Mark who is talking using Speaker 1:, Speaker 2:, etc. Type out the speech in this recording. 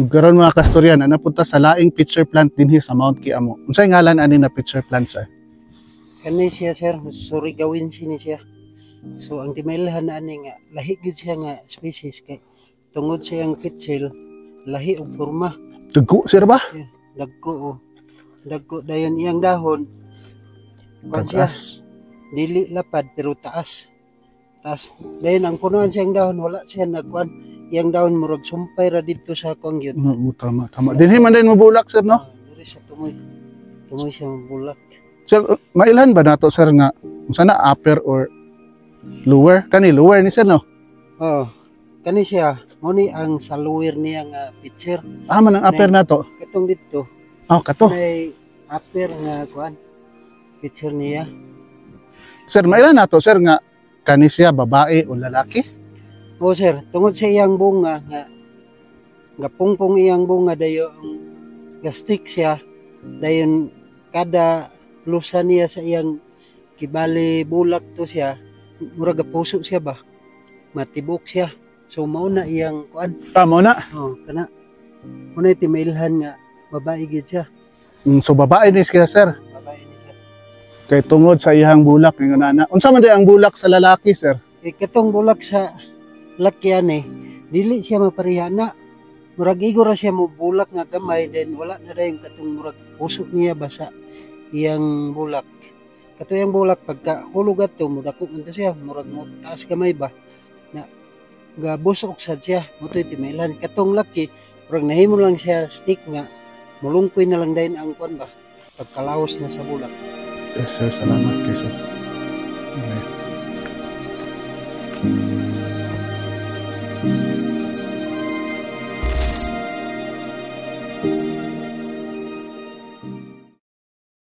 Speaker 1: Karon mga kastoryan, napunta sa laing pitcher plant dinhi sa Mount Kiamo. Unsay ngalan ani na pitcher plant sir?
Speaker 2: Kani siya sir, sorry gawin sini siya. So ang timailhan na ani nga lahi gid siya nga species kay tungod sa iyang pitchel lahi og porma.
Speaker 1: Dugo sir ba?
Speaker 2: Dagko o. Dagko dayon iyang dahon. Kuan siya,
Speaker 1: Taas.
Speaker 2: dili lapad pero taas. Taas. Dayon ang punuan siyang dahon wala siya nagkuan. Iyang dahon murag sumpay ra dito sa kuan gyud.
Speaker 1: Oo, tama, tama. Dinhi man din mo bulak sir no?
Speaker 2: Diri sa tumoy. Tumoy siya bulak.
Speaker 1: Sir, mailhan ba nato sir nga unsa na upper or lower? Kani lower ni sir no?
Speaker 2: Oo. Kani siya, mo ni ang saluwer niya nga pitcher.
Speaker 1: Ah, man ang upper nato.
Speaker 2: Katong dito,
Speaker 1: Oh, kato.
Speaker 2: may upper nga kuan. Pitcher niya.
Speaker 1: Sir, mailhan nato sir nga kani siya babae o lalaki?
Speaker 2: Oo sir, tungod sa iyang bunga nga pungpong iyang bunga dayon gastik siya. Dayon kada lusa niya sa iyang kibali bulak to siya, murag puso siya ba? Matibok siya. So mauna iyang kuan.
Speaker 1: Tama na.
Speaker 2: Oh, kana. Muna timailhan nga babae gid siya.
Speaker 1: So babae ni siya sir.
Speaker 2: Babae ni siya.
Speaker 1: Kay tungod sa iyang bulak nga nana. Unsa man di ang bulak sa lalaki sir?
Speaker 2: Katong bulak sa lakyan dili siya mapareha na. Murag igo ra siya mo bulak nga gamay then wala na dayon katong murag puso niya basa iyang bulak. Kato yung bulak pagka hulog ato mo dako man siya murag mo taas gamay ba na gabusok sad siya motoy timelan. Katong laki murag nahimo lang siya stick nga mulungkoy na lang dayon ang kuan ba pagkalaos na sa bulak.
Speaker 1: Yes sir, salamat kay sir. Okay.